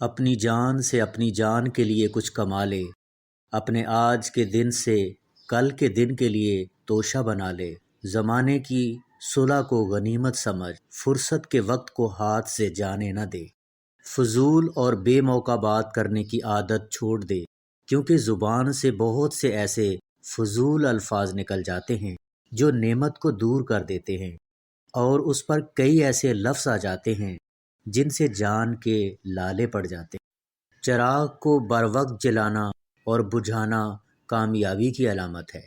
اپنی جان سے اپنی جان کے لیے کچھ کما لے، اپنے آج کے دن سے کل کے دن کے لیے توشہ بنا لے۔ زمانے کی صلح کو غنیمت سمجھ، فرصت کے وقت کو ہاتھ سے جانے نہ دے۔ فضول اور بے موقع بات کرنے کی عادت چھوڑ دے، کیونکہ زبان سے بہت سے ایسے فضول الفاظ نکل جاتے ہیں جو نعمت کو دور کر دیتے ہیں، اور اس پر کئی ایسے لفظ آ جاتے ہیں جن سے جان کے لالے پڑ جاتے ہیں۔ چراغ کو بروقت جلانا اور بجھانا کامیابی کی علامت ہے۔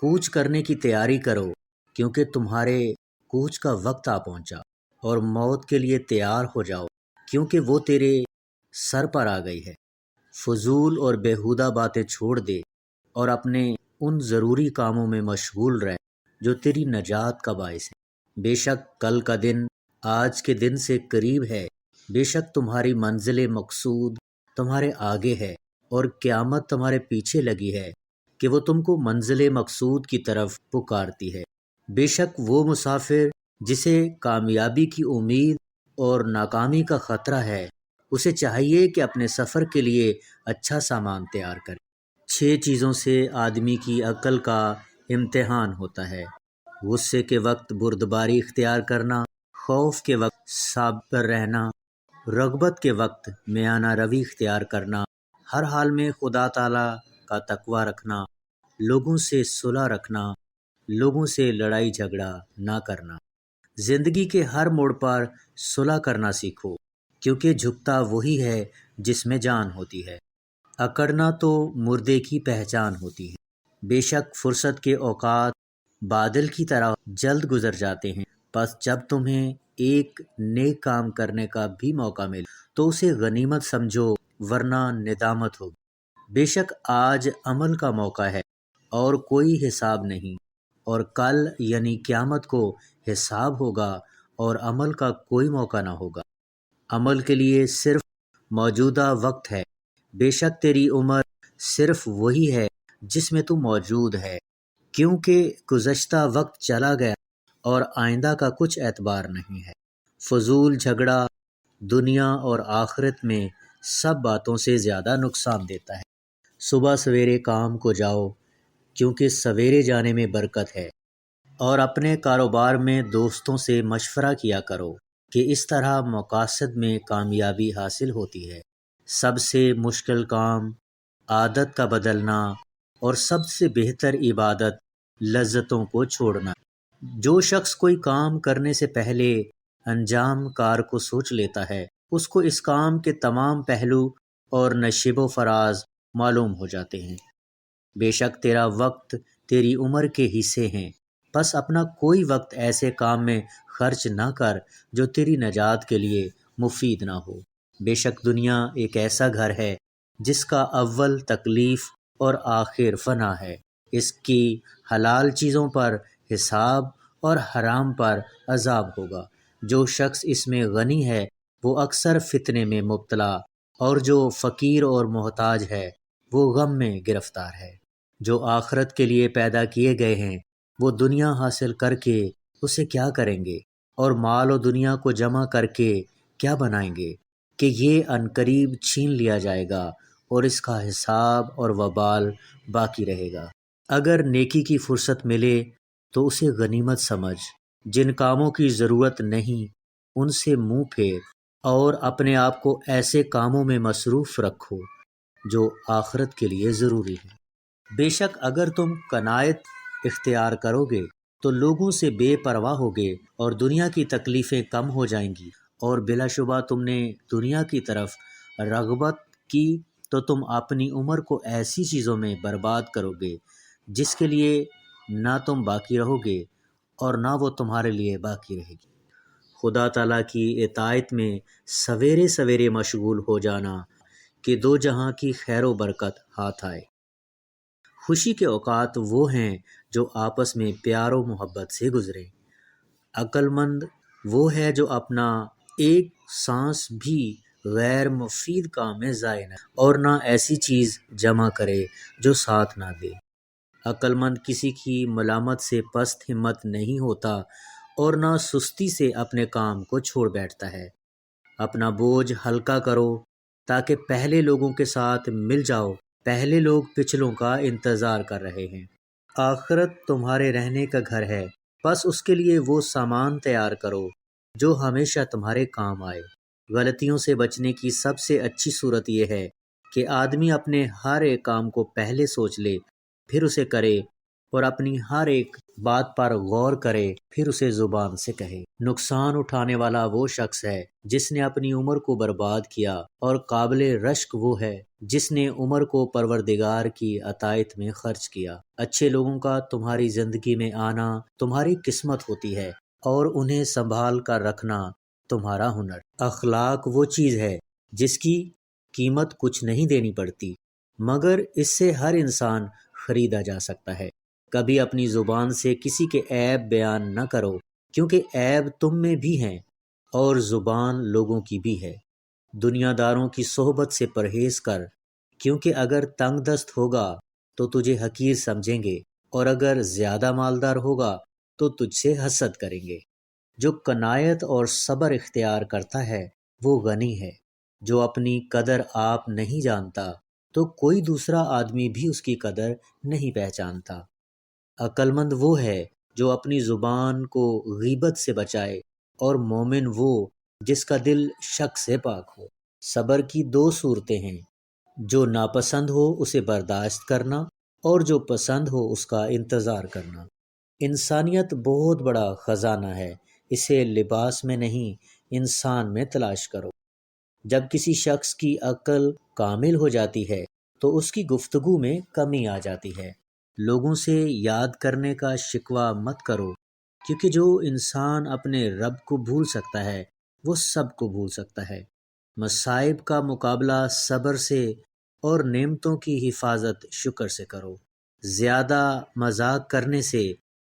کوچ کرنے کی تیاری کرو، کیونکہ تمہارے کوچ کا وقت آ پہنچا، اور موت کے لیے تیار ہو جاؤ، کیونکہ وہ تیرے سر پر آ گئی ہے۔ فضول اور بیہودہ باتیں چھوڑ دے اور اپنے ان ضروری کاموں میں مشغول رہ جو تیری نجات کا باعث ہے۔ بے شک کل کا دن آج کے دن سے قریب ہے، بے شک تمہاری منزل مقصود تمہارے آگے ہے، اور قیامت تمہارے پیچھے لگی ہے کہ وہ تم کو منزل مقصود کی طرف پکارتی ہے۔ بے شک وہ مسافر جسے کامیابی کی امید اور ناکامی کا خطرہ ہے، اسے چاہیے کہ اپنے سفر کے لیے اچھا سامان تیار کرے۔ 6 چیزوں سے آدمی کی عقل کا امتحان ہوتا ہے: غصے کے وقت بردباری اختیار کرنا، خوف کے وقت صابر رہنا، رغبت کے وقت میانہ روی اختیار کرنا، ہر حال میں خدا تعالی کا تقوی رکھنا، لوگوں سے صلح رکھنا، لوگوں سے لڑائی جھگڑا نہ کرنا۔ زندگی کے ہر موڑ پر صلح کرنا سیکھو، کیونکہ جھکتا وہی ہے جس میں جان ہوتی ہے۔ اکڑنا تو مردے کی پہچان ہوتی ہے۔ بے شک فرصت کے اوقات بادل کی طرح جلد گزر جاتے ہیں، پس جب تمہیں ایک نیک کام کرنے کا بھی موقع ملے تو اسے غنیمت سمجھو، ورنہ ندامت ہوگی۔ بے شک آج عمل کا موقع ہے اور کوئی حساب نہیں، اور کل یعنی قیامت کو حساب ہوگا اور عمل کا کوئی موقع نہ ہوگا۔ عمل کے لیے صرف موجودہ وقت ہے۔ بے شک تیری عمر صرف وہی ہے جس میں تو موجود ہے، کیونکہ گزشتہ وقت چلا گیا اور آئندہ کا کچھ اعتبار نہیں ہے۔ فضول جھگڑا دنیا اور آخرت میں سب باتوں سے زیادہ نقصان دیتا ہے۔ صبح سویرے کام کو جاؤ، کیونکہ سویرے جانے میں برکت ہے، اور اپنے کاروبار میں دوستوں سے مشورہ کیا کرو کہ اس طرح مقاصد میں کامیابی حاصل ہوتی ہے۔ سب سے مشکل کام عادت کا بدلنا، اور سب سے بہتر عبادت لذتوں کو چھوڑنا۔ جو شخص کوئی کام کرنے سے پہلے انجام کار کو سوچ لیتا ہے، اس کو اس کام کے تمام پہلو اور نشیب و فراز معلوم ہو جاتے ہیں۔ بے شک تیرا وقت تیری عمر کے حصے ہیں، بس اپنا کوئی وقت ایسے کام میں خرچ نہ کر جو تیری نجات کے لیے مفید نہ ہو۔ بے شک دنیا ایک ایسا گھر ہے جس کا اول تکلیف اور آخر فنا ہے۔ اس کی حلال چیزوں پر حساب اور حرام پر عذاب ہوگا۔ جو شخص اس میں غنی ہے وہ اکثر فتنے میں مبتلا، اور جو فقیر اور محتاج ہے وہ غم میں گرفتار ہے۔ جو آخرت کے لیے پیدا کیے گئے ہیں وہ دنیا حاصل کر کے اسے کیا کریں گے، اور مال و دنیا کو جمع کر کے کیا بنائیں گے، کہ یہ عنقریب چھین لیا جائے گا اور اس کا حساب اور وبال باقی رہے گا۔ اگر نیکی کی فرصت ملے تو اسے غنیمت سمجھ، جن کاموں کی ضرورت نہیں ان سے منہ پھیر، اور اپنے آپ کو ایسے کاموں میں مصروف رکھو جو آخرت کے لیے ضروری ہے۔ بے شک اگر تم قناعت اختیار کرو گے تو لوگوں سے بے پرواہ ہوگے، اور دنیا کی تکلیفیں کم ہو جائیں گی، اور بلا شبہ تم نے دنیا کی طرف رغبت کی تو تم اپنی عمر کو ایسی چیزوں میں برباد کرو گے جس کے لیے نہ تم باقی رہو گے اور نہ وہ تمہارے لیے باقی رہے گی۔ خدا تعالیٰ کی اطاعت میں سویرے سویرے مشغول ہو جانا کہ دو جہاں کی خیر و برکت ہاتھ آئے۔ خوشی کے اوقات وہ ہیں جو آپس میں پیار و محبت سے گزرے۔ عقل مند وہ ہے جو اپنا ایک سانس بھی غیر مفید کام میں ضائع نہ، اور نہ ایسی چیز جمع کرے جو ساتھ نہ دے۔ عقل مند کسی کی ملامت سے پست ہمت نہیں ہوتا، اور نہ سستی سے اپنے کام کو چھوڑ بیٹھتا ہے۔ اپنا بوجھ ہلکا کرو تاکہ پہلے لوگوں کے ساتھ مل جاؤ۔ پہلے لوگ پچھلوں کا انتظار کر رہے ہیں۔ آخرت تمہارے رہنے کا گھر ہے، بس اس کے لیے وہ سامان تیار کرو جو ہمیشہ تمہارے کام آئے۔ غلطیوں سے بچنے کی سب سے اچھی صورت یہ ہے کہ آدمی اپنے ہر ایک کام کو پہلے سوچ لے، پھر اسے کرے، اور اپنی ہر ایک بات پر غور کرے، پھر اسے زبان سے کہے۔ نقصان اٹھانے والا وہ شخص ہے جس نے اپنی عمر کو برباد کیا، اور قابل رشک وہ ہے جس نے عمر کو پروردگار کی اطاعت میں خرچ کیا۔ اچھے لوگوں کا تمہاری زندگی میں آنا تمہاری قسمت ہوتی ہے، اور انہیں سنبھال کر رکھنا تمہارا ہنر۔ اخلاق وہ چیز ہے جس کی قیمت کچھ نہیں دینی پڑتی، مگر اس سے ہر انسان خریدا جا سکتا ہے۔ کبھی اپنی زبان سے کسی کے عیب بیان نہ کرو، کیونکہ عیب تم میں بھی ہیں اور زبان لوگوں کی بھی ہے۔ دنیا داروں کی صحبت سے پرہیز کر، کیونکہ اگر تنگ دست ہوگا تو تجھے حقیر سمجھیں گے، اور اگر زیادہ مالدار ہوگا تو تجھ سے حسد کریں گے۔ جو کنایت اور صبر اختیار کرتا ہے وہ غنی ہے۔ جو اپنی قدر آپ نہیں جانتا تو کوئی دوسرا آدمی بھی اس کی قدر نہیں پہچانتا۔ عقل مند وہ ہے جو اپنی زبان کو غیبت سے بچائے، اور مومن وہ جس کا دل شک سے پاک ہو۔ صبر کی دو صورتیں ہیں، جو ناپسند ہو اسے برداشت کرنا، اور جو پسند ہو اس کا انتظار کرنا۔ انسانیت بہت بڑا خزانہ ہے، اسے لباس میں نہیں انسان میں تلاش کرو۔ جب کسی شخص کی عقل کامل ہو جاتی ہے تو اس کی گفتگو میں کمی آ جاتی ہے۔ لوگوں سے یاد کرنے کا شکوہ مت کرو، کیونکہ جو انسان اپنے رب کو بھول سکتا ہے وہ سب کو بھول سکتا ہے۔ مصائب کا مقابلہ صبر سے، اور نعمتوں کی حفاظت شکر سے کرو۔ زیادہ مذاق کرنے سے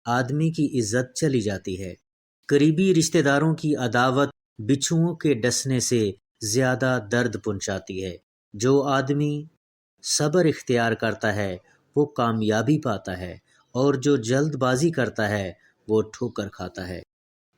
آدمی کی عزت چلی جاتی ہے۔ قریبی رشتہ داروں کی عداوت بچھوؤں کے ڈسنے سے زیادہ درد پہنچاتی ہے۔ جو آدمی صبر اختیار کرتا ہے وہ کامیابی پاتا ہے، اور جو جلد بازی کرتا ہے وہ ٹھوکر کھاتا ہے۔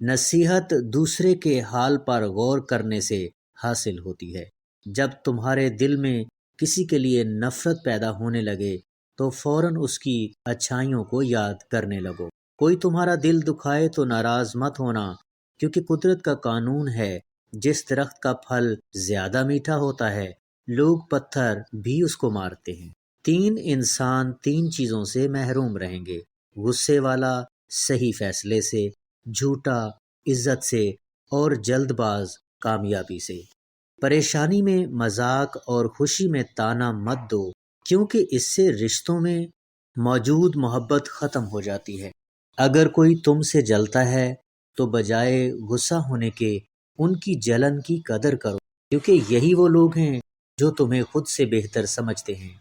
نصیحت دوسرے کے حال پر غور کرنے سے حاصل ہوتی ہے۔ جب تمہارے دل میں کسی کے لیے نفرت پیدا ہونے لگے تو فوراً اس کی اچھائیوں کو یاد کرنے لگو۔ کوئی تمہارا دل دکھائے تو ناراض مت ہونا، کیونکہ قدرت کا قانون ہے جس درخت کا پھل زیادہ میٹھا ہوتا ہے لوگ پتھر بھی اس کو مارتے ہیں۔ تین انسان تین چیزوں سے محروم رہیں گے: غصے والا صحیح فیصلے سے، جھوٹا عزت سے، اور جلد باز کامیابی سے۔ پریشانی میں مذاق اور خوشی میں طعنہ مت دو، کیونکہ اس سے رشتوں میں موجود محبت ختم ہو جاتی ہے۔ اگر کوئی تم سے جلتا ہے تو بجائے غصہ ہونے کے ان کی جلن کی قدر کرو، کیونکہ یہی وہ لوگ ہیں جو تمہیں خود سے بہتر سمجھتے ہیں۔